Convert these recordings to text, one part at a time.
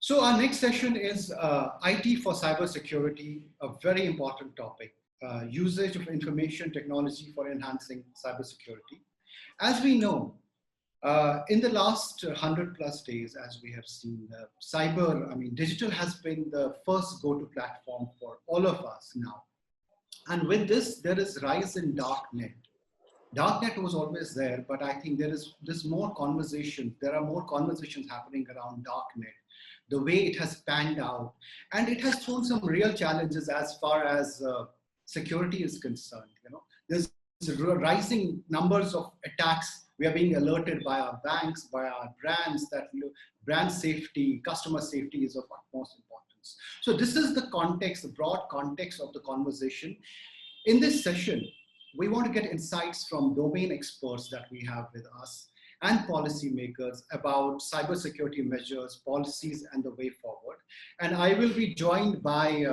So our next session is IT for cybersecurity, a very important topic, usage of information technology for enhancing cybersecurity. As we know, in the last 100 plus days, as we have seen, digital has been the first go-to platform for all of us now. And with this, there is rise in darknet. Darknet was always there, but I think there's more conversation. There are more conversations happening around darknet, the way it has panned out, and it has thrown some real challenges as far as security is concerned. You know, there's rising numbers of attacks. We are being alerted by our banks, by our brands that brand safety, customer safety is of utmost importance. So this is the context, the broad context of the conversation. In this session, we want to get insights from domain experts that we have with us and policymakers about cybersecurity measures, policies, and the way forward. And I am joined by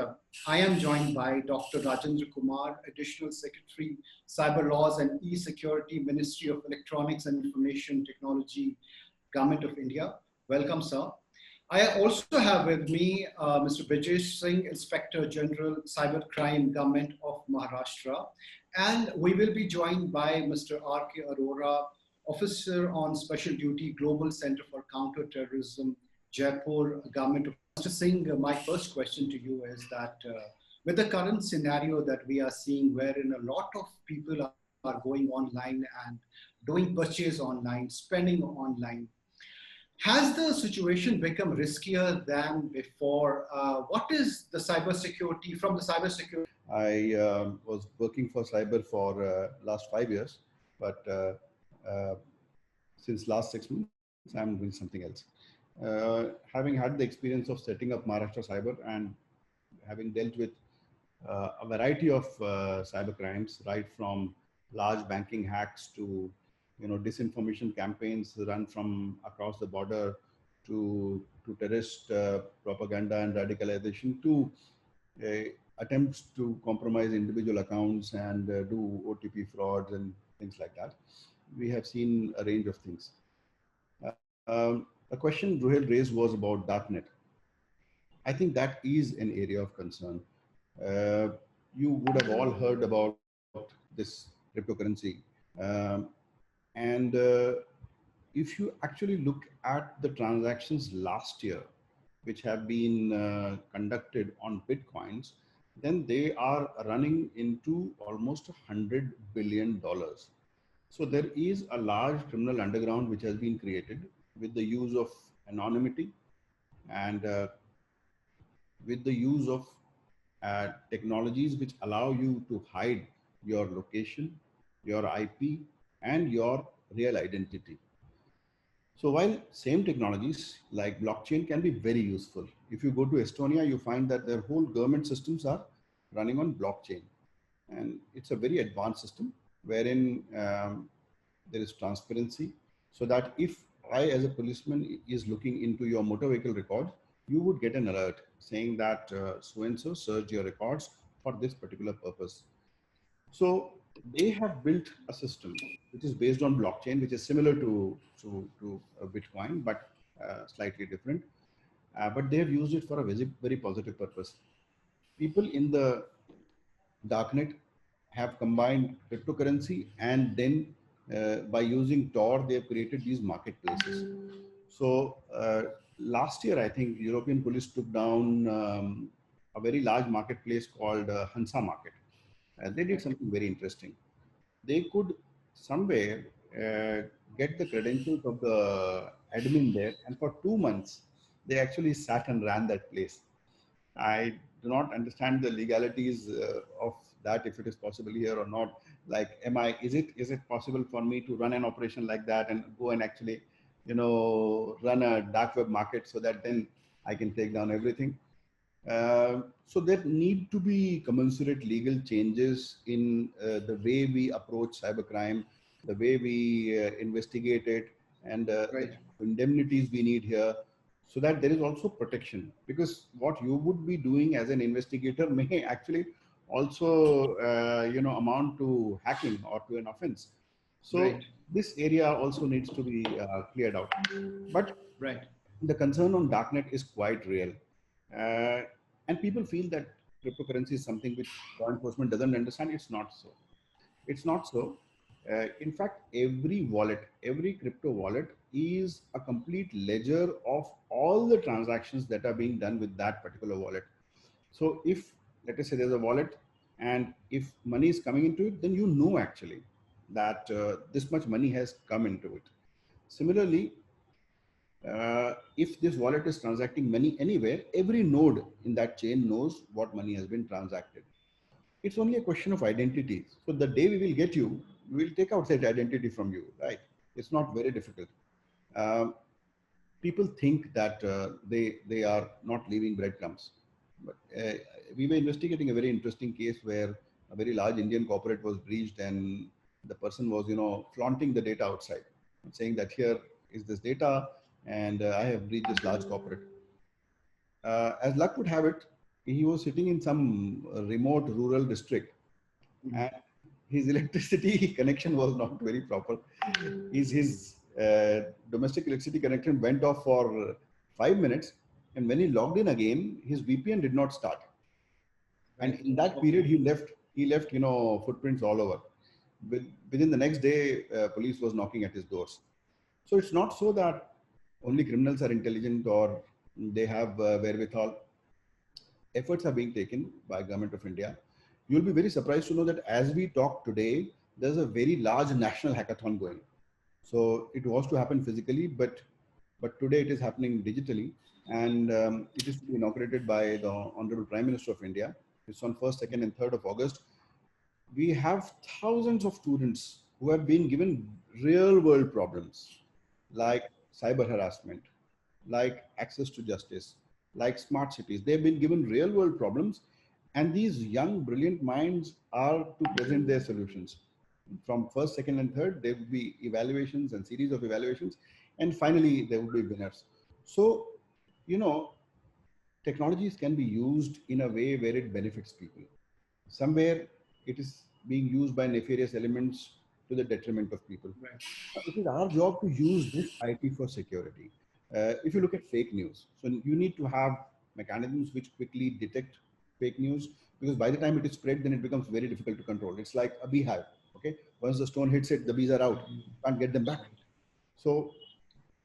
Dr. Rajendra Kumar, Additional Secretary, Cyber Laws and E-Security, Ministry of Electronics and Information Technology, Government of India. Welcome, sir. I also have with me Mr. Brijesh Singh, Inspector General, Cybercrime, Government of Maharashtra. And we will be joined by Mr. R.K. Arora, Officer on Special Duty, Global Center for Counter-Terrorism, Jaipur, Government of Mr. Singh. My first question to you is that with the current scenario that we are seeing, wherein a lot of people are going online and doing purchase online, spending online, has the situation become riskier than before? What is the cybersecurity from the cybersecurity? I was working for cyber for last 5 years, but since last 6 months, I'm doing something else. Having had the experience of setting up Maharashtra Cyber and having dealt with a variety of cyber crimes, right from large banking hacks to disinformation campaigns run from across the border to terrorist propaganda and radicalization to attempts to compromise individual accounts and do OTP frauds and things like that. We have seen a range of things. The question Ruhail raised was about darknet. I think that is an area of concern. You would have all heard about this cryptocurrency. And if you actually look at the transactions last year, which have been conducted on Bitcoins, then they are running into almost $100 billion. So there is a large criminal underground which has been created with the use of anonymity and with the use of technologies which allow you to hide your location, your IP, and your real identity. So while same technologies like blockchain can be very useful, if you go to Estonia, you find that their whole government systems are running on blockchain. And it's a very advanced system wherein there is transparency, so that if I as a policeman is looking into your motor vehicle record, you would get an alert saying that so-and-so searched your records for this particular purpose. So they have built a system which is based on blockchain, which is similar to Bitcoin, but slightly different. But they have used it for a very positive purpose. People in the darknet have combined cryptocurrency, and then by using Tor, they have created these marketplaces. So last year, I think European police took down a very large marketplace called Hansa Market. They did something very interesting. They could somewhere get the credentials of the admin there, and for 2 months, they actually sat and ran that place. I do not understand the legalities of that, if it is possible here or not. Like, is it possible for me to run an operation like that and go and actually, run a dark web market so that then I can take down everything? So there need to be commensurate legal changes in the way we approach cybercrime, the way we investigate it, and the indemnities we need here, so that there is also protection. Because what you would be doing as an investigator may actually also amount to hacking or to an offense. So this area also needs to be cleared out. But the concern on darknet is quite real. Uh, and people feel that cryptocurrency is something which law enforcement doesn't understand. It's not so. It's not so. In fact, every wallet, every crypto wallet is a complete ledger of all the transactions that are being done with that particular wallet. So if, let us say there's a wallet and if money is coming into it, then you know actually that this much money has come into it. Similarly, if this wallet is transacting money anywhere, every node in that chain knows what money has been transacted. It's only a question of identity. So the day we will get you, we will take out that identity from you, right? It's not very difficult. Um, People think that they are not leaving breadcrumbs. But we were investigating a very interesting case where a very large Indian corporate was breached, and the person was, flaunting the data outside, saying that here is this data, and I have breached this large corporate. As luck would have it, he was sitting in some remote rural district, and his electricity connection was not very proper. His domestic electricity connection went off for 5 minutes, and when he logged in again, his VPN did not start. And in that period, he left footprints all over. Within the next day, police was knocking at his doors. So it's not so that only criminals are intelligent or they have wherewithal. Efforts are being taken by Government of India. You'll be very surprised to know that as we talk today, there's a very large national hackathon going. So it was to happen physically, but today it is happening digitally, and it is to be inaugurated by the Honorable Prime Minister of India. It's on 1st, 2nd, and 3rd of August. We have thousands of students who have been given real world problems like cyber harassment, like access to justice, like smart cities. They've been given real world problems, and these young, brilliant minds are to present their solutions. From 1st, 2nd, and 3rd, there will be evaluations and series of evaluations, and finally there will be winners. So, technologies can be used in a way where it benefits people. Somewhere it is being used by nefarious elements to the detriment of people. Right. It is our job to use this IT for security. If you look at fake news, so you need to have mechanisms which quickly detect fake news, because by the time it is spread, then it becomes very difficult to control. It's like a beehive. Okay, once the stone hits it, the bees are out. You can't get them back. So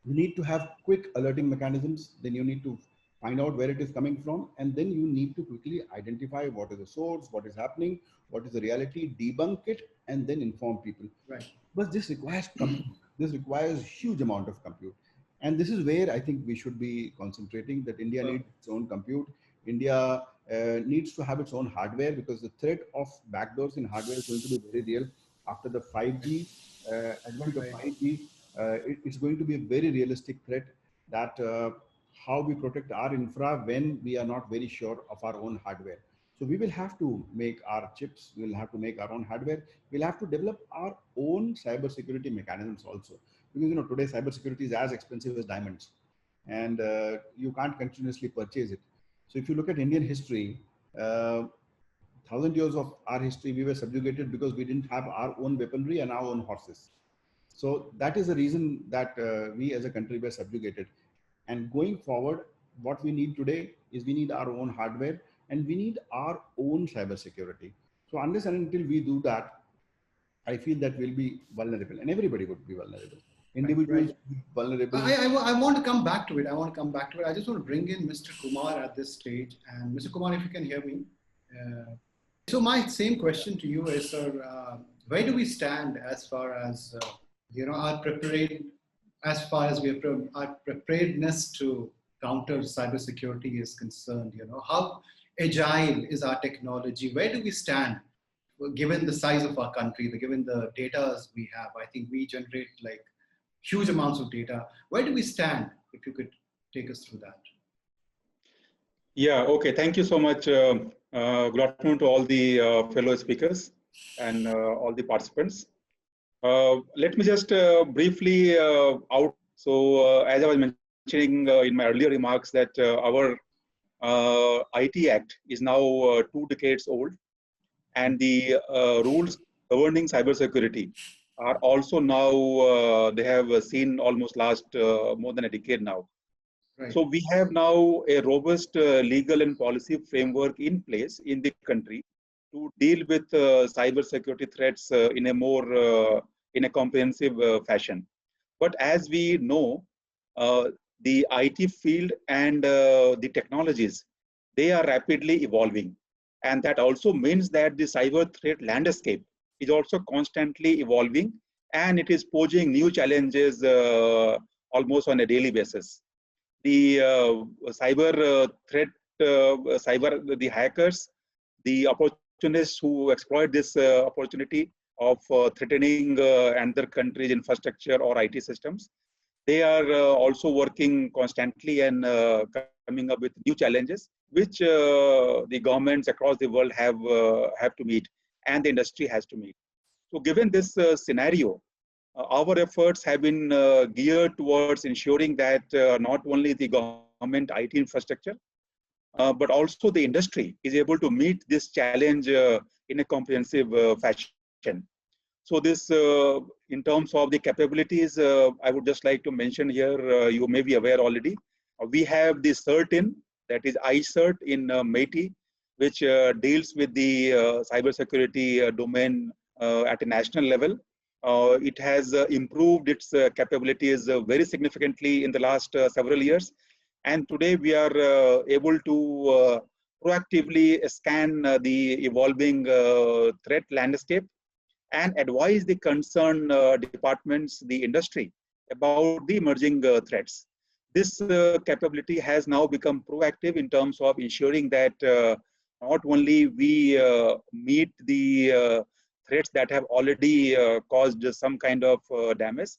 you need to have quick alerting mechanisms. Then you need to find out where it is coming from, and then you need to quickly identify what is the source, what is happening, what is the reality, debunk it, and then inform people. Right. But this requires compute. This requires huge amount of compute, and this is where I think we should be concentrating. That India needs its own compute. India needs to have its own hardware, because the threat of backdoors in hardware is going to be very real after the 5G advent of 5G. It's going to be a very realistic threat that how we protect our infra when we are not very sure of our own hardware. So we will have to make our chips, we'll have to make our own hardware, we'll have to develop our own cybersecurity mechanisms also. Because today cybersecurity is as expensive as diamonds, and you can't continuously purchase it. So if you look at Indian history, 1,000 years of our history, we were subjugated because we didn't have our own weaponry and our own horses. So that is the reason that we as a country were subjugated. And going forward, what we need today is we need our own hardware and we need our own cybersecurity. So unless and until we do that, I feel that we'll be vulnerable, and everybody would be vulnerable. Individuals vulnerable. I want to come back to it. I just want to bring in Mr. Kumar at this stage. And Mr. Kumar, if you can hear me. So my same question to you is, sir, where do we stand as far as our preparedness to counter cybersecurity is concerned? How agile is our technology? Where do we stand, given the size of our country, given the data we have? I think we generate like huge amounts of data. Where do we stand? If you could take us through that. Yeah. Okay. Thank you so much. Good afternoon to all the fellow speakers and all the participants. Let me just briefly out. So as I was mentioning in my earlier remarks, that our IT Act is now 2 decades old, and the rules governing cybersecurity are also now, they have seen almost last more than a decade now. Right. So we have now a robust legal and policy framework in place in the country to deal with cyber security threats in a comprehensive fashion. But as we know, the IT field and the technologies, they are rapidly evolving. And that also means that the cyber threat landscape is also constantly evolving, and it is posing new challenges almost on a daily basis. The cyber threat, the hackers, the opportunists who exploit this opportunity of threatening another country's infrastructure or IT systems, they are also working constantly and coming up with new challenges, which the governments across the world have to meet, and the industry has to meet. So, given this scenario, our efforts have been geared towards ensuring that not only the government IT infrastructure, but also the industry is able to meet this challenge in a comprehensive fashion. So this, in terms of the capabilities, I would just like to mention here, you may be aware already, we have the CERT-in, that is iCert in MeitY, which deals with the cybersecurity domain at a national level. It has improved its capabilities very significantly in the last several years. And today we are able to proactively scan the evolving threat landscape and advise the concerned departments, the industry, about the emerging threats. This capability has now become proactive in terms of ensuring that not only we meet the threats that have already caused some kind of damage,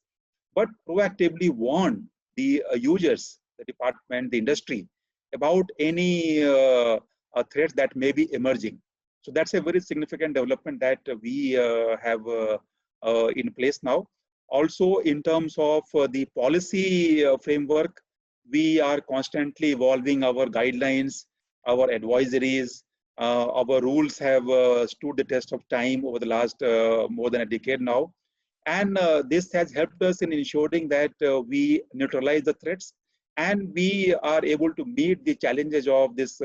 but proactively warn the users, the department, the industry, about any threats that may be emerging. So that's a very significant development that we have in place now. Also, in terms of the policy framework, we are constantly evolving our guidelines, our advisories. Our rules have stood the test of time over the last more than a decade now. And this has helped us in ensuring that we neutralize the threats and we are able to meet the challenges of this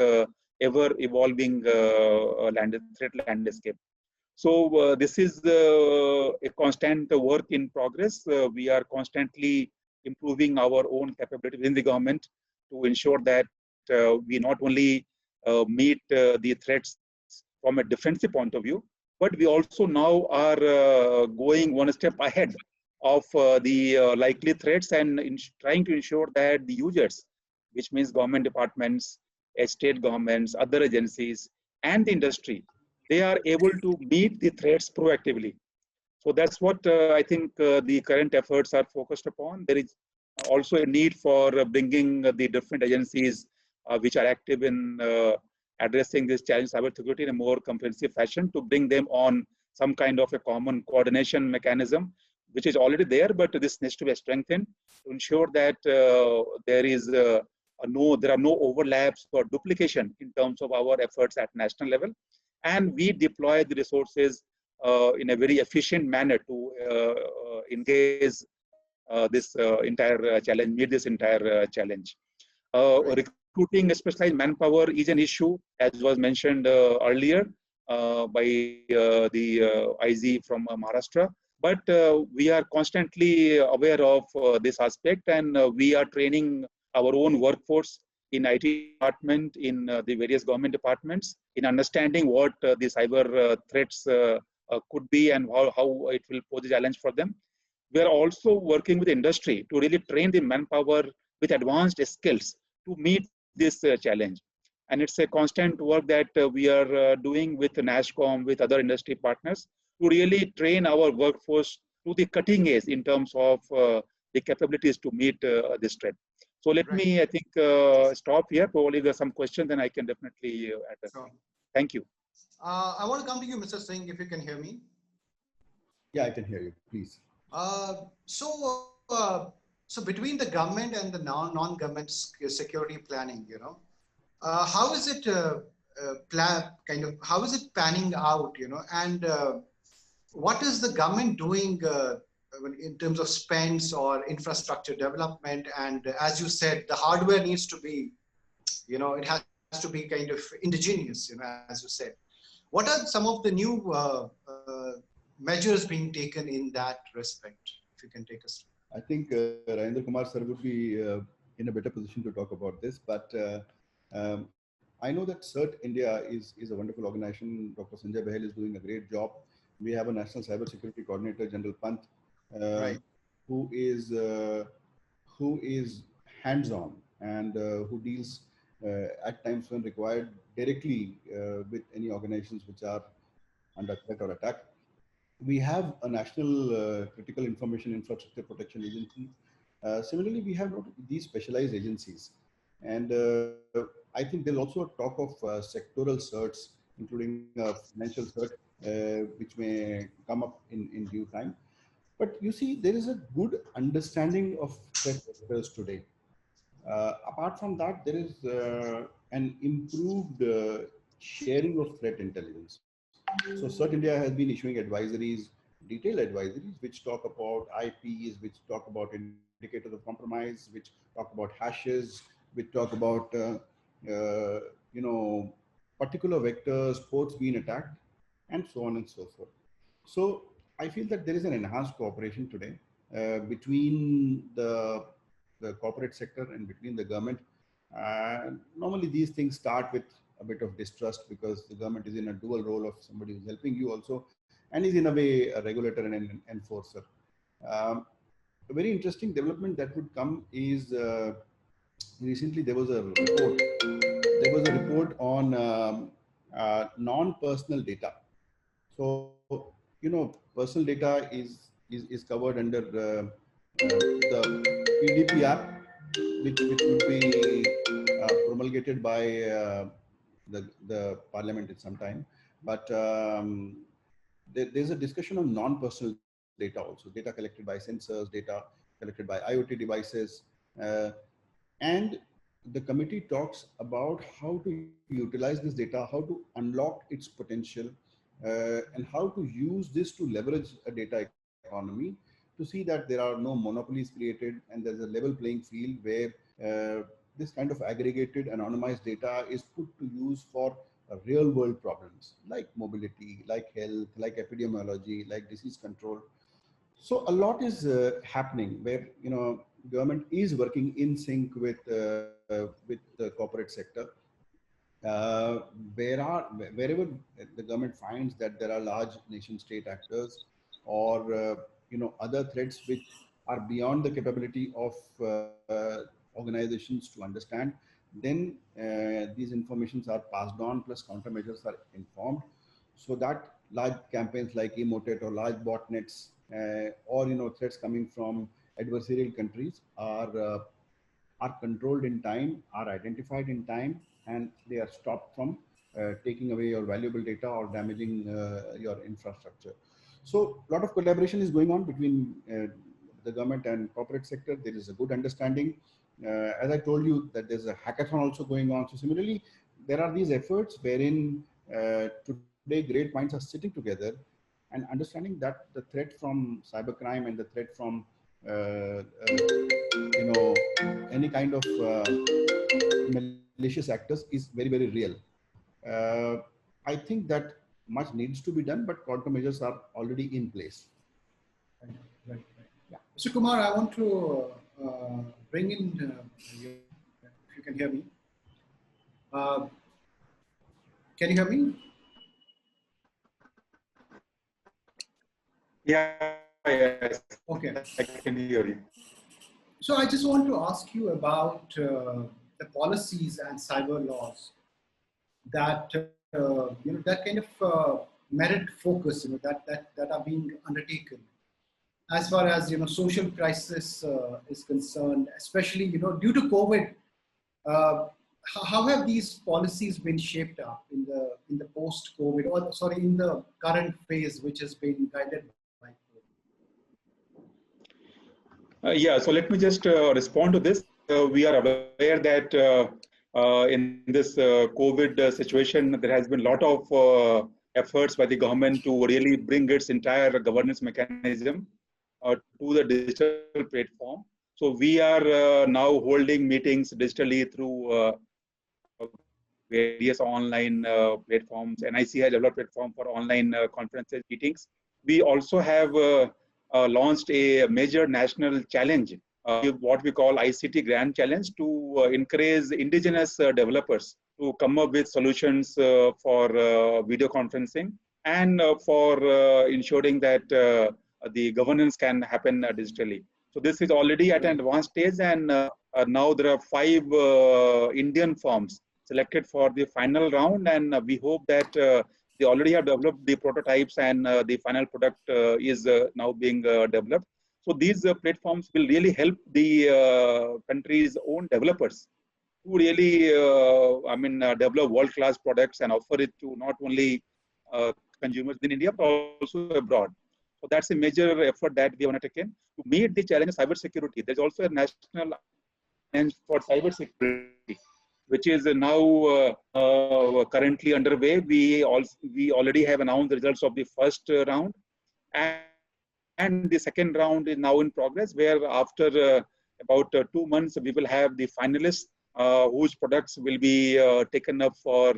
ever-evolving threat landscape. So this is a constant work in progress. We are constantly improving our own capability within the government to ensure that we not only meet the threats from a defensive point of view, but we also now are going one step ahead of the likely threats and trying to ensure that the users, which means government departments, state governments, other agencies, and the industry, they are able to meet the threats proactively. So that's what I think the current efforts are focused upon. There is also a need for bringing the different agencies which are active in addressing this challenge cybersecurity in a more comprehensive fashion to bring them on some kind of a common coordination mechanism, which is already there, but this needs to be strengthened to ensure that there are no overlaps or duplication in terms of our efforts at national level, and we deploy the resources in a very efficient manner to engage this entire challenge, meet this entire challenge. Recruiting specialized manpower is an issue, as was mentioned earlier by the IZ from Maharashtra. But we are constantly aware of this aspect, and we are training our own workforce in IT department, in the various government departments, in understanding what the cyber threats could be and how it will pose a challenge for them. We are also working with industry to really train the manpower with advanced skills to meet this challenge. And it's a constant work that we are doing with NASSCOM, with other industry partners, to really train our workforce to the cutting edge in terms of the capabilities to meet this threat. So let me, I think, stop here. Probably there's some questions, and I can definitely address. Sure. Thank you. I want to come to you, Mr. Singh, if you can hear me. Yeah, I can hear you. Please. So between the government and the non-government security planning, how is it how is it panning out, and what is the government doing in terms of spends or infrastructure development. And as you said, the hardware needs to be, it has to be kind of indigenous, as you said. What are some of the new measures being taken in that respect? If you can take us through. I think Rajendra Kumar sir would be in a better position to talk about this, but I know that CERT India is a wonderful organization. Dr. Sanjay Bahel is doing a great job. We have a National Cyber Security Coordinator, General Pant, Right. who is hands-on and who deals at times when required directly with any organizations which are under threat or attack. We have a National Critical Information Infrastructure Protection Agency. Similarly, we have these specialized agencies. And I think there's also a talk of sectoral certs, including financial cert, which may come up in due time. But you see, there is a good understanding of threat vectors today. Apart from that, there is an improved sharing of threat intelligence. So CERT India has been issuing advisories, detailed advisories, which talk about IPs, which talk about indicators of compromise, which talk about hashes, which talk about particular vectors, ports being attacked, and so on and so forth. So I feel that there is an enhanced cooperation today between the corporate sector and between the government. Normally these things start with a bit of distrust because the government is in a dual role of somebody who's helping you also, and is in a way a regulator and an enforcer. A very interesting development that would come is recently there was a report. There was a report on non-personal data. So personal data is covered under the PDPR, which would be promulgated by the parliament at some time. But there's a discussion on non-personal data also, data collected by sensors, data collected by IoT devices. And the committee talks about how to utilize this data, how to unlock its potential, and how to use this to leverage a data economy to see that there are no monopolies created and there's a level playing field where this kind of aggregated anonymized data is put to use for real world problems like mobility, like health, like epidemiology, like disease control. So a lot is happening where government is working in sync with the corporate sector. Wherever the government finds that there are large nation state actors or other threats which are beyond the capability of organizations to understand, then these informations are passed on, plus countermeasures are informed, so that large campaigns like Emotet or large botnets or threats coming from adversarial countries are controlled in time, are identified in time, and they are stopped from taking away your valuable data or damaging your infrastructure. So a lot of collaboration is going on between the government and corporate sector. There is a good understanding. As I told you, that there's a hackathon also going on. So similarly, there are these efforts wherein today great minds are sitting together and understanding that the threat from cybercrime and the threat from any kind of malicious actors is very, very real. I think that much needs to be done, but countermeasures are already in place. Right. Yeah. Mr. Kumar, I want to bring in, if you can hear me. Can you hear me? Yeah, yes. Okay. I can hear you. So I just want to ask you about the policies and cyber laws that that kind of merit focus, that are being undertaken as far as social crisis is concerned, especially due to COVID. How have these policies been shaped up in the post-COVID, or sorry, in the current phase, which has been guided by COVID? Yeah, so let me just respond to this. We are aware that in this COVID situation, there has been a lot of efforts by the government to really bring its entire governance mechanism to the digital platform. So we are now holding meetings digitally through various online platforms. NIC has developed a platform for online conferences, meetings. We also have launched a major national challenge, what we call ICT Grand Challenge, to encourage indigenous developers to come up with solutions for video conferencing and for ensuring that the governance can happen digitally. So this is already at an advanced stage, and now there are 5 Indian firms selected for the final round, and we hope that they already have developed the prototypes, and the final product is now being developed. So these platforms will really help the country's own developers to really, develop world-class products and offer it to not only consumers in India, but also abroad. So that's a major effort that we have undertaken to meet the challenge of cybersecurity. There's also a national challenge for cybersecurity, which is now currently underway. We already have announced the results of the first round, and the second round is now in progress, where after about 2 months, we will have the finalists whose products will be taken up for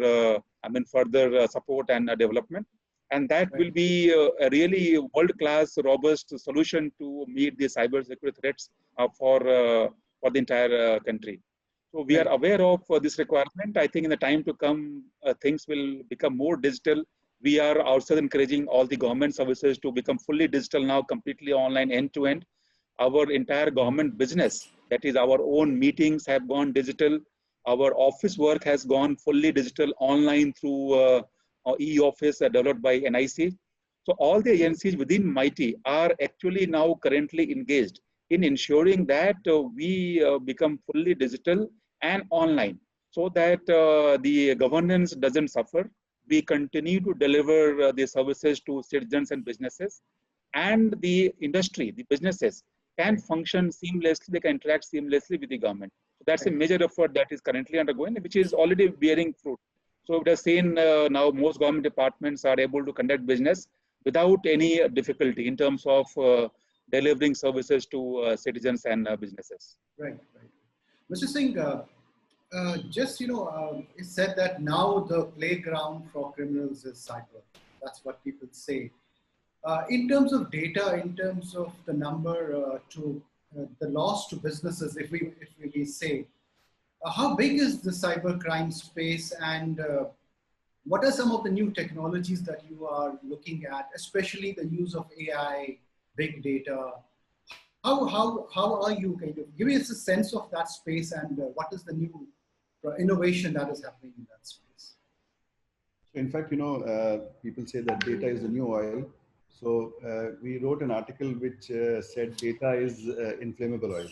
further support and development. And that will be a really world-class, robust solution to meet the cybersecurity threats for the entire country. So we are aware of this requirement. I think in the time to come, things will become more digital. We are also encouraging all the government services to become fully digital now, completely online, end-to-end. Our entire government business, that is our own meetings, have gone digital. Our office work has gone fully digital online through e-office developed by NIC. So all the agencies within MeitY are actually now currently engaged in ensuring that we become fully digital and online, so that the governance doesn't suffer. We continue to deliver the services to citizens and businesses, and the industry, the businesses can function seamlessly, they can interact seamlessly with the government. So that's a major effort that is currently undergoing, which is already bearing fruit. So we have seen now most government departments are able to conduct business without any difficulty in terms of delivering services to citizens and businesses. Right. Mr. Singh, it's said that now the playground for criminals is cyber. That's what people say. In terms of data, in terms of the number the loss to businesses, if we say, how big is the cyber crime space, and what are some of the new technologies that you are looking at, especially the use of AI, big data? How are you kind of giving us a sense of that space, and what is the new innovation that is happening in that space? So in fact, people say that data is the new oil. So we wrote an article which said data is inflammable oil.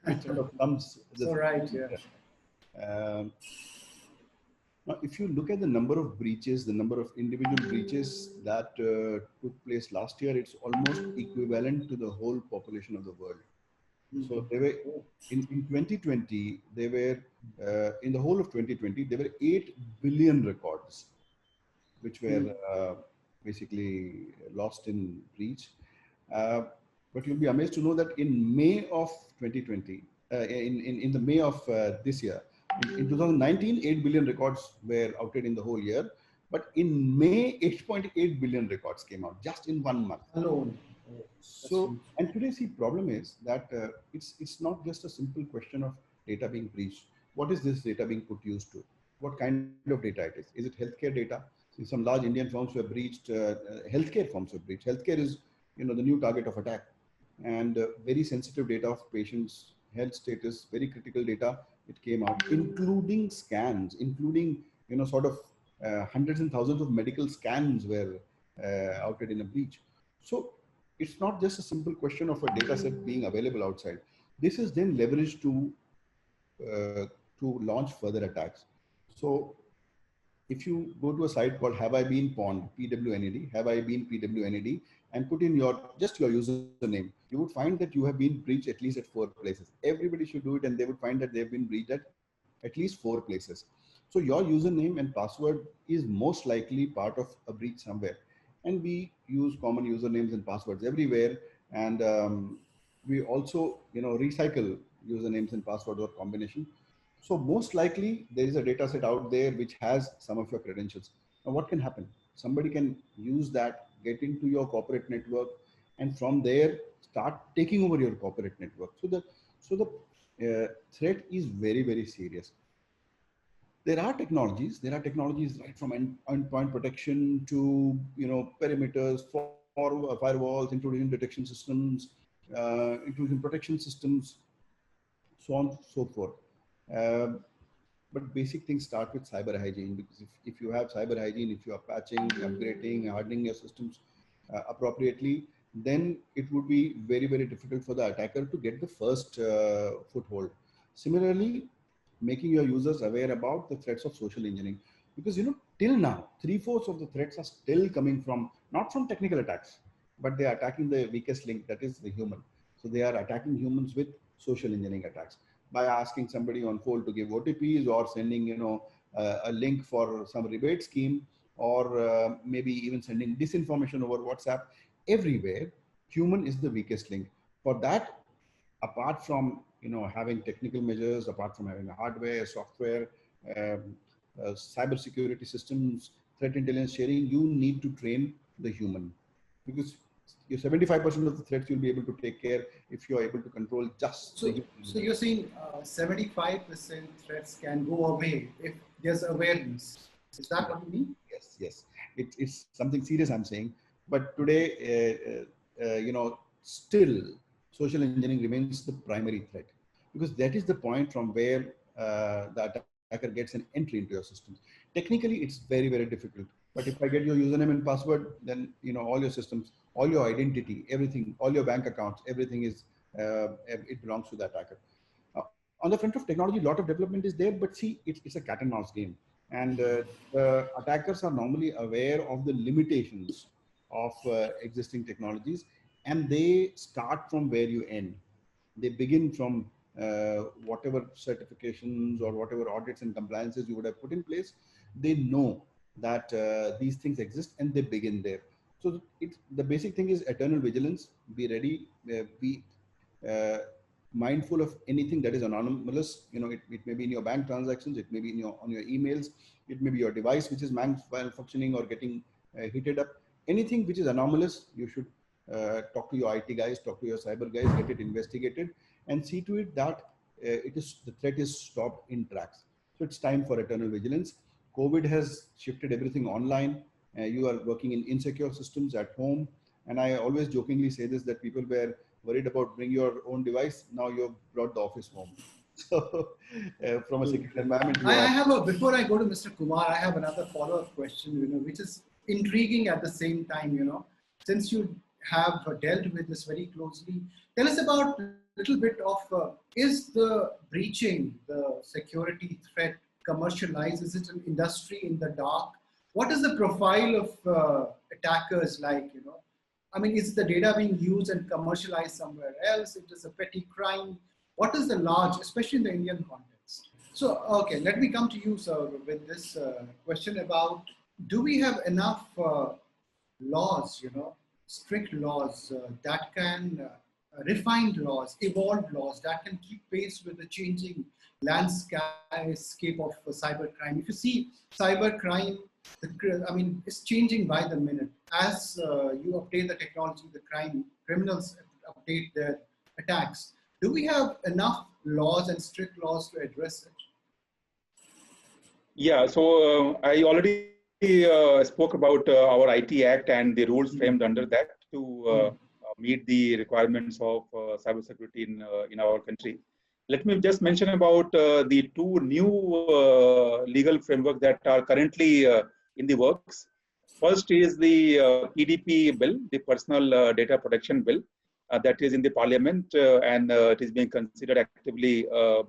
Which sort of comes. So right, yeah. Now, if you look at the number of breaches, the number of individual breaches that took place last year, it's almost equivalent to the whole population of the world. So they were in 2020. They were in the whole of 2020. There were 8 billion records, which were basically lost in breach. But you'll be amazed to know that in May of 2020, in the May of this year, in 2019, 8 billion records were outed in the whole year. But in May, 8.8 billion records came out just in 1 month. Alone. So, and today's the problem is that it's not just a simple question of data being breached. What is this data being put used to? What kind of data it is? Is it healthcare data? Some large Indian firms were breached. Healthcare firms were breached. Healthcare is, the new target of attack, and very sensitive data of patients' health status, very critical data. It came out, including scans, including hundreds and thousands of medical scans were outed in a breach. So it's not just a simple question of a data set being available outside. This is then leveraged to launch further attacks. So if you go to a site called Have I Been Pawned, PWNED, Have I Been PWNED, and put in your username, you would find that you have been breached at least at 4 places. Everybody should do it, and they would find that they've been breached at least 4 places. So your username and password is most likely part of a breach somewhere. And we use common usernames and passwords everywhere. And we also, recycle usernames and passwords or combination. So most likely there is a data set out there which has some of your credentials. Now what can happen? Somebody can use that, get into your corporate network, and from there start taking over your corporate network. So the threat is very, very serious. There are technologies right from endpoint protection to perimeters for firewalls, intrusion detection systems, intrusion protection systems, so on and so forth. Um, but basic things start with cyber hygiene, because if you have cyber hygiene, if you are patching, upgrading, hardening your systems appropriately, then it would be very, very difficult for the attacker to get the first foothold. Similarly, making your users aware about the threats of social engineering, because till now 3/4 of the threats are still coming from, not from technical attacks, but they are attacking the weakest link, that is the human. So they are attacking humans with social engineering attacks by asking somebody on phone to give OTPs, or sending a link for some rebate scheme, or maybe even sending disinformation over WhatsApp. Everywhere human is the weakest link. For that, apart from having technical measures, apart from having a hardware, software, cyber security systems, threat intelligence sharing, you need to train the human, because your 75% of the threats you'll be able to take care if you're able to control just the human. So you're saying 75% threats can go away if there's awareness. Is that what you mean? Yes. It's something serious I'm saying. But today, still social engineering remains the primary threat, because that is the point from where the attacker gets an entry into your systems. Technically, it's very, very difficult. But if I get your username and password, then all your systems, all your identity, everything, all your bank accounts, everything is it belongs to the attacker. On the front of technology, a lot of development is there, but see, it's a cat and mouse game. And the attackers are normally aware of the limitations of existing technologies, and they start from where you end. They begin from whatever certifications or whatever audits and compliances you would have put in place. They know that these things exist, and they begin there. So the basic thing is eternal vigilance. Be ready, be mindful of anything that is anomalous. It may be in your bank transactions, it may be on your emails, it may be your device which is malfunctioning or getting heated up. Anything which is anomalous, you should talk to your IT guys, talk to your cyber guys, get it investigated, and see to it that the threat is stopped in tracks. So it's time for eternal vigilance. COVID has shifted everything online. You are working in insecure systems at home, and I always jokingly say this, that people were worried about bring your own device. Now you've brought the office home. So from a secure environment, before I go to Mr. Kumar, I have another follow-up question, which is intriguing at the same time, since you have dealt with this very closely. Tell us about a little bit of, is the breaching, the security threat commercialized? Is it an industry in the dark? What is the profile of attackers like, I mean, is the data being used and commercialized somewhere else? It is a petty crime. What is the large, especially in the Indian context? So, okay, let me come to you, sir, with this question about, do we have enough laws, strict laws that can, refined laws, evolved laws that can keep pace with the changing landscape of cybercrime? If you see cybercrime, it's changing by the minute. As you update the technology, the criminals update their attacks. Do we have enough laws and strict laws to address it? Yeah, so I already spoke about our IT Act and the rules framed under that to meet the requirements of cybersecurity in our country. Let me just mention about the two new legal frameworks that are currently in the works. First is the PDP bill, the Personal Data Protection Bill, that is in the Parliament, and it is being considered actively so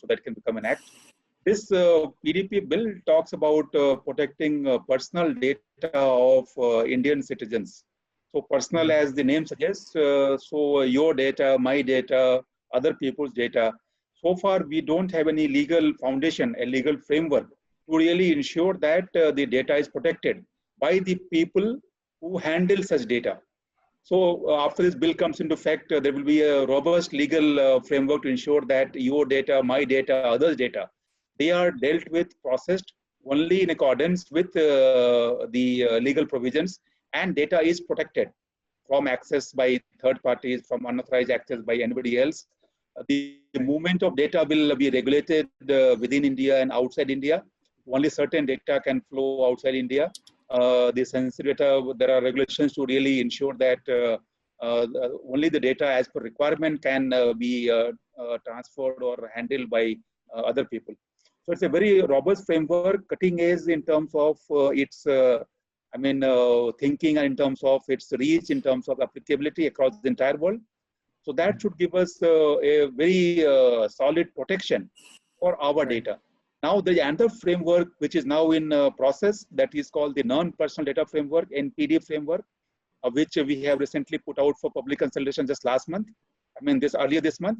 that it can become an act. This PDP bill talks about protecting personal data of Indian citizens. So personal, as the name suggests, so your data, my data, other people's data. So far, we don't have any legal foundation, a legal framework to really ensure that the data is protected by the people who handle such data. So after this bill comes into effect, there will be a robust legal framework to ensure that your data, my data, others' data, they are dealt with, processed only in accordance with the legal provisions, and data is protected from access by third parties, from unauthorized access by anybody else. The movement of data will be regulated within India and outside India. Only certain data can flow outside India. The sensitive data, there are regulations to really ensure that only the data as per requirement can be transferred or handled by other people. So it's a very robust framework, cutting edge in terms of its thinking, and in terms of its reach, in terms of applicability across the entire world. So that should give us a very solid protection for our data. Now, there is another framework which is now in process, that is called the Non-Personal Data Framework, NPD framework, which we have recently put out for public consultation just last month. Earlier this month.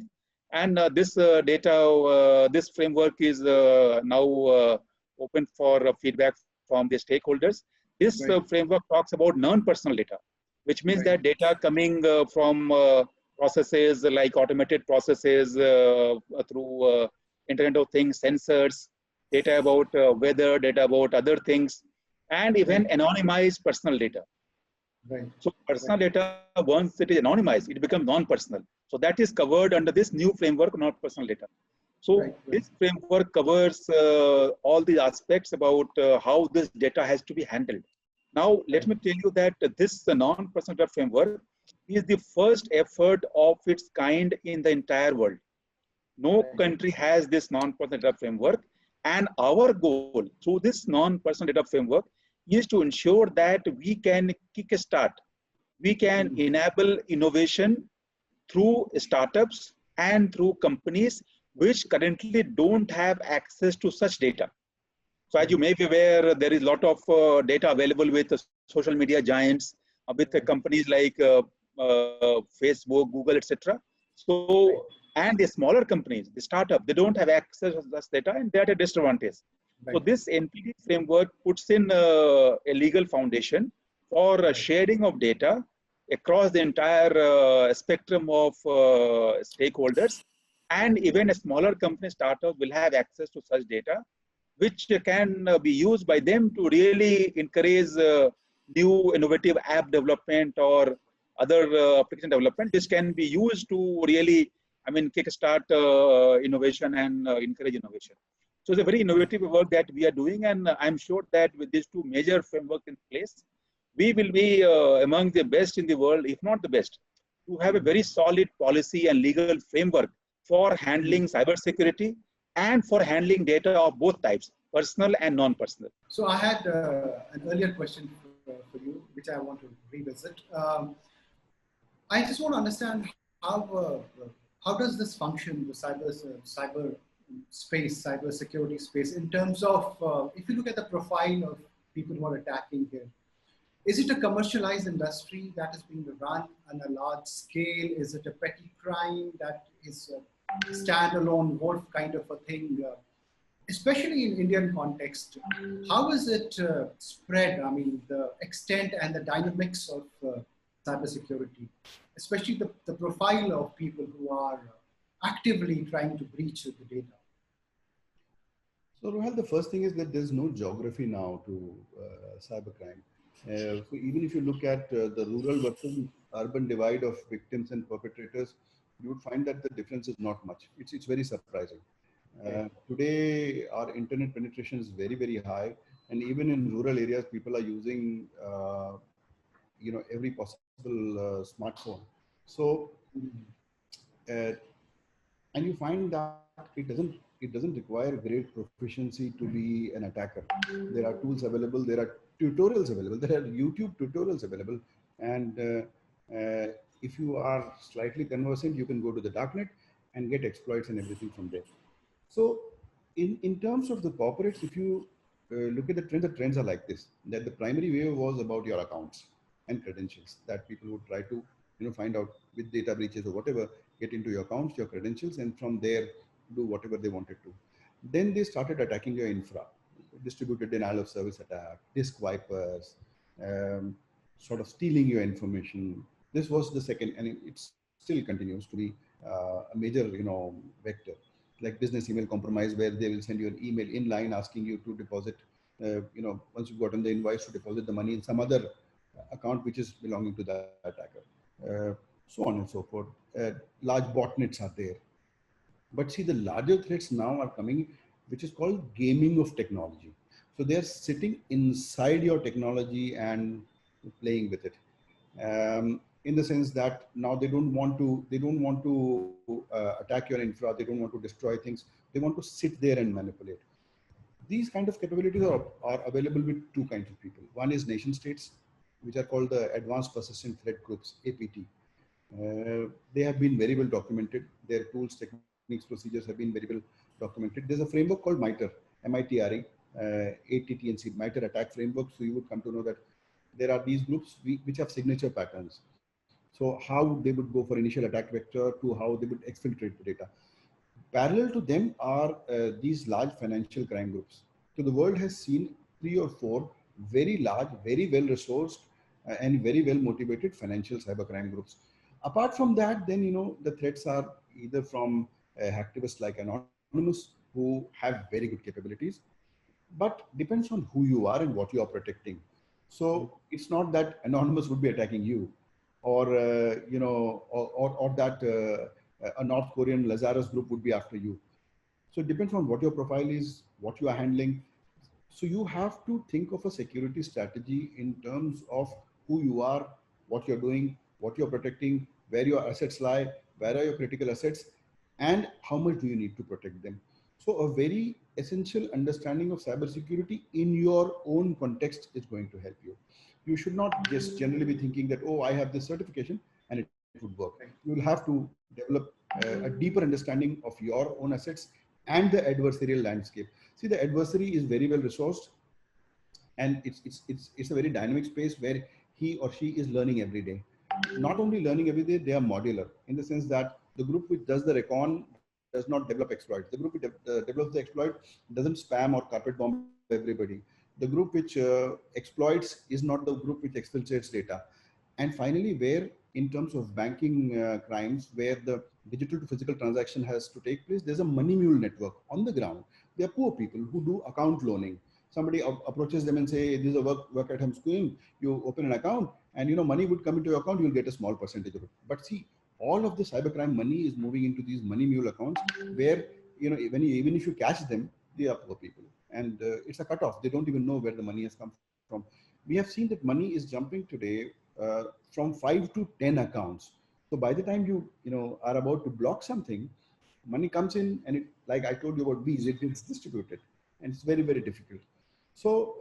And this this framework is now open for feedback from the stakeholders. This framework talks about non-personal data, which means that data coming from processes like automated processes through Internet of Things, sensors, data about weather, data about other things, and even anonymized personal data. So personal data, once it is anonymized, it becomes non-personal. So that is covered under this new framework, not personal data. So this framework covers all the aspects about how this data has to be handled. Now, let me tell you that this non-personal data framework is the first effort of its kind in the entire world. No country has this non-personal data framework. And our goal through this non-personal data framework is to ensure that we can kickstart, we can enable innovation through startups and through companies which currently don't have access to such data. So as you may be aware, there is a lot of data available with social media giants, with companies like Facebook, Google, etc. So, and the smaller companies, the startup, they don't have access to this data, and they're at a disadvantage. So this NPD framework puts in a legal foundation for sharing of data across the entire spectrum of stakeholders, and even a smaller company startup will have access to such data, which can be used by them to really encourage new innovative app development or other application development, which can be used to really, kickstart innovation and encourage innovation. So it's a very innovative work that we are doing, and I'm sure that with these two major frameworks in place, we will be among the best in the world, if not the best, to have a very solid policy and legal framework for handling cybersecurity and for handling data of both types, personal and non-personal. So I had an earlier question for you, which I want to revisit. I just want to understand how does this function, the cyber space, cyber security space, in terms of, if you look at the profile of people who are attacking here, is it a commercialized industry that is being run on a large scale? Is it a petty crime that is a standalone wolf kind of a thing? Especially in Indian context, how is it spread? The extent and the dynamics of cybersecurity, especially the profile of people who are actively trying to breach the data. So Rohal, the first thing is that there's no geography now to cybercrime. So even if you look at the rural versus urban divide of victims and perpetrators, you would find that the difference is not much. It's very surprising. Today, our internet penetration is very, very high. And even in rural areas, people are using, every possible smartphone. So, and you find that it doesn't require great proficiency to be an attacker. There are tools available. There are tutorials available. There are YouTube tutorials available. And if you are slightly conversant, you can go to the darknet and get exploits and everything from there. So in terms of the corporates, if you look at the trends are like this, that the primary wave was about your accounts and credentials, that people would try to find out with data breaches or whatever, get into your accounts, your credentials, and from there do whatever they wanted to. Then they started attacking your infra, distributed denial of service attack, disk wipers, sort of stealing your information, This was the second, and it still continues to be a major, vector, like business email compromise, where they will send you an email in line asking you to deposit, once you've gotten the invoice, to deposit the money in some other account which is belonging to the attacker, so on and so forth. Large botnets are there. But see, the larger threats now are coming, which is called gaming of technology. So they're sitting inside your technology and playing with it. In the sense that now they don't want to attack your infra, they don't want to destroy things, they want to sit there and manipulate. These kind of capabilities are available with two kinds of people. One is nation states, which are called the Advanced Persistent Threat Groups, APT. They have been very well documented. Their tools, techniques, procedures have been very well documented. There's a framework called MITRE, M-I-T-R-E, ATT&C, MITRE attack framework. So you would come to know that there are these groups which have signature patterns. So how they would go for initial attack vector to how they would exfiltrate the data. Parallel to them are these large financial crime groups. So the world has seen 3 or 4 very large, very well resourced and very well motivated financial cybercrime groups. Apart from that, then, the threats are either from hacktivists like Anonymous, who have very good capabilities, but depends on who you are and what you are protecting. So it's not that Anonymous would be attacking you, or or that a North Korean Lazarus group would be after you. So it depends on what your profile is, what you are handling. So you have to think of a security strategy in terms of who you are, what you're doing, what you're protecting, where your assets lie, where are your critical assets, and how much do you need to protect them. So a very essential understanding of cybersecurity in your own context is going to help you. You should not just generally be thinking that, oh, I have this certification and it would work. You will have to develop a deeper understanding of your own assets and the adversarial landscape. See, the adversary is very well resourced, and it's a very dynamic space where he or she is learning every day. Not only learning every day, they are modular in the sense that the group which does the recon does not develop exploits. The group which develops the exploit doesn't spam or carpet bomb everybody. The group which exploits is not the group which exfiltrates data. And finally, where in terms of banking crimes, where the digital to physical transaction has to take place, there's a money mule network on the ground. There are poor people who do account loaning. Somebody approaches them and say, this is a work at home scheme. You open an account and money would come into your account, you'll get a small percentage of it. But see, all of the cybercrime money is moving into these money mule accounts where, even if you catch them, they are poor people. And it's a cutoff. They don't even know where the money has come from. We have seen that money is jumping today from 5 to 10 accounts. So by the time you are about to block something, money comes in, and it, like I told you about bees, it's distributed, and it's very, very difficult. So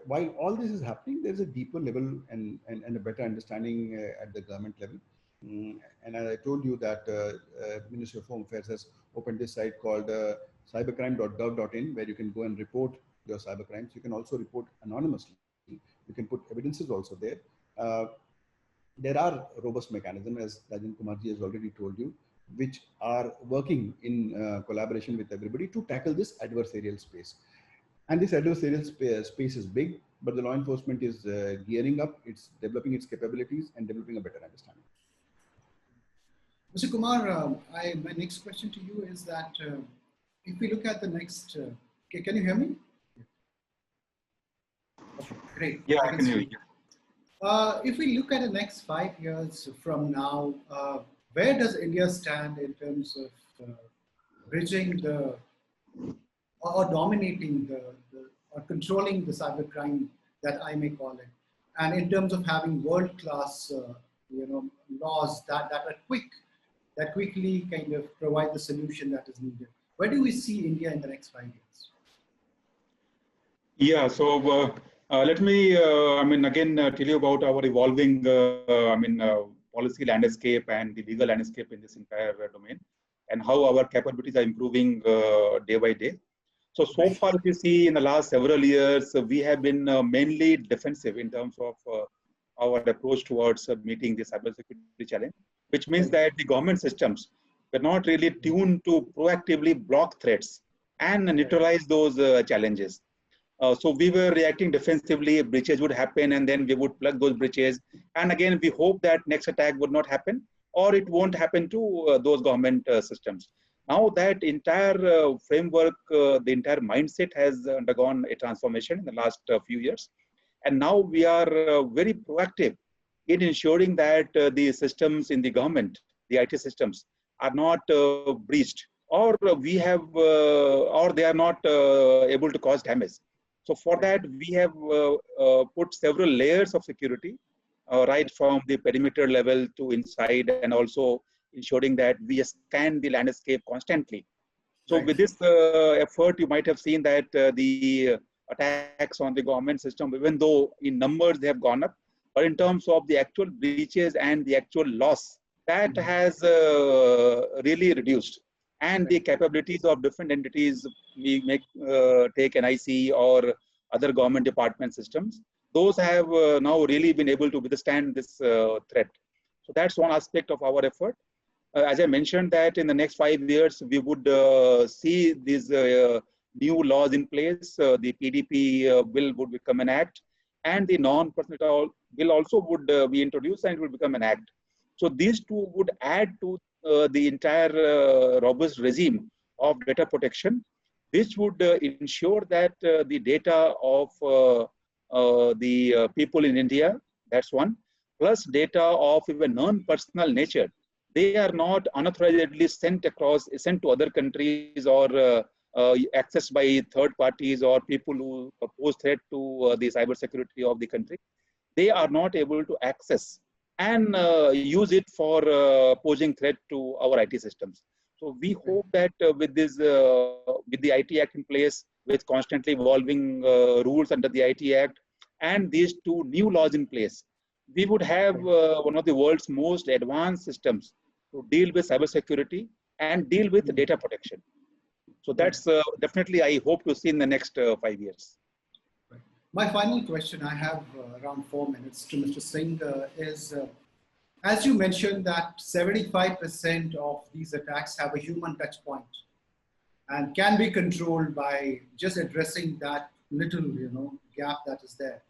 while all this is happening, there's a deeper level and a better understanding at the government level. And as I told you that Ministry of Home Affairs has opened this site called cybercrime.gov.in, where you can go and report your cybercrimes. You can also report anonymously. You can put evidences also there. There are robust mechanisms, as Rajan Kumarji has already told you, which are working in collaboration with everybody to tackle this adversarial space. And this adversarial space is big, but the law enforcement is gearing up, it's developing its capabilities and developing a better understanding. Mr. Kumar, my next question to you is that if we look at the next, can you hear me? Okay, great. Yeah, I can hear you. If we look at the next 5 years from now, where does India stand in terms of bridging or dominating or controlling the cybercrime, that I may call it, and in terms of having world-class, laws that are quick, that quickly kind of provide the solution that is needed? Where do we see India in the next 5 years? Yeah, so let me, tell you about our evolving, policy landscape and the legal landscape in this entire domain, and how our capabilities are improving day by day. So far, if you see in the last several years, we have been mainly defensive in terms of our approach towards meeting the cybersecurity challenge, which means that the government systems were not really tuned to proactively block threats and neutralize those challenges. So we were reacting defensively. Breaches would happen, and then we would plug those breaches. And again, we hope that next attack would not happen, or it won't happen to those government systems. Now that entire framework, the entire mindset has undergone a transformation in the last few years. And now we are very proactive in ensuring that the systems in the government, the IT systems, are not breached, or we have, or they are not able to cause damage. So for that, we have put several layers of security, right from the perimeter level to inside, and also ensuring that we scan the landscape constantly. So Right. with this effort, you might have seen that the attacks on the government system, even though in numbers they have gone up, but in terms of the actual breaches and the actual loss, that has really reduced. And the capabilities of different entities, we take NIC or other government department systems, those have now really been able to withstand this threat. So that's one aspect of our effort. As I mentioned that in the next 5 years, we would see these new laws in place. The PDP bill would become an act, and the non-personal bill also would be introduced, and it would become an act. So these two would add to the entire robust regime of data protection, which would ensure that the data of the people in India, that's one, plus data of even non-personal nature, they are not unauthorizedly sent to other countries, or accessed by third parties or people who pose threat to the cybersecurity of the country. They are not able to access and use it for posing threat to our IT systems. So we hope that with the IT Act in place, with constantly evolving rules under the IT Act, and these two new laws in place, we would have one of the world's most advanced systems to deal with cybersecurity and deal with data protection. So that's definitely I hope to see in the next 5 years. My final question, I have around 4 minutes to Mr. Singh, is as you mentioned that 75% of these attacks have a human touch point and can be controlled by just addressing that little, gap that is there.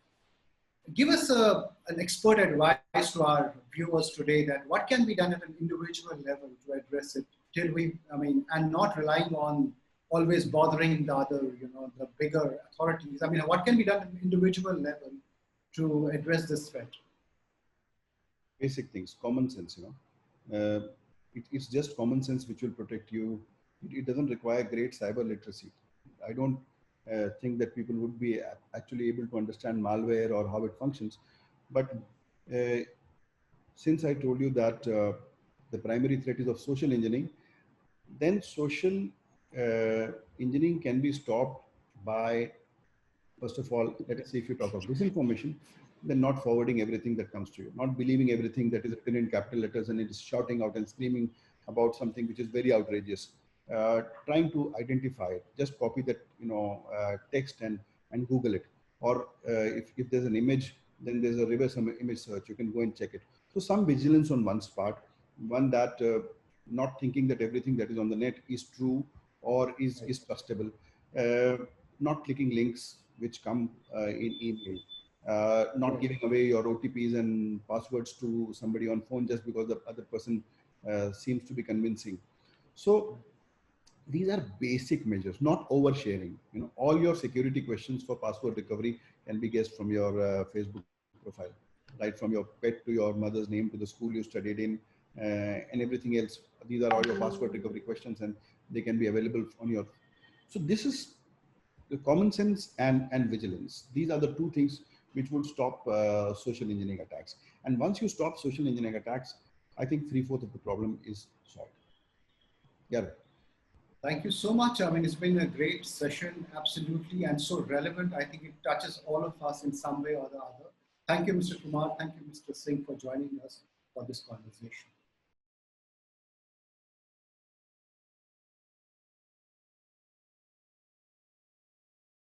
Give us an expert advice to our viewers today that what can be done at an individual level to address it and not relying on always bothering the other, the bigger authorities. What can be done at an individual level to address this threat? Basic things, common sense, it's just common sense which will protect you. It doesn't require great cyber literacy. I don't think that people would be actually able to understand malware or how it functions. But since I told you that the primary threat is of social engineering, then social engineering can be stopped by, first of all, let us say if you talk of disinformation, then not forwarding everything that comes to you, not believing everything that is written in capital letters and it is shouting out and screaming about something which is very outrageous. Trying to identify it, just copy that text and Google it. Or if there's an image, then there's a reverse image search. You can go and check it. So some vigilance on one's part, one that not thinking that everything that is on the net is true or is trustable. Not clicking links which come in email. Not giving away your OTPs and passwords to somebody on phone just because the other person seems to be convincing. So these are basic measures, not oversharing. All your security questions for password recovery can be guessed from your Facebook profile, right from your pet to your mother's name to the school you studied in and everything else. These are all your password recovery questions and they can be available on your. So this is the common sense and vigilance. These are the two things which would stop social engineering attacks. And once you stop social engineering attacks, I think 3/4 of the problem is solved. Yeah. Thank you so much. It's been a great session, absolutely, and so relevant. I think it touches all of us in some way or the other. Thank you, Mr. Kumar. Thank you, Mr. Singh, for joining us for this conversation.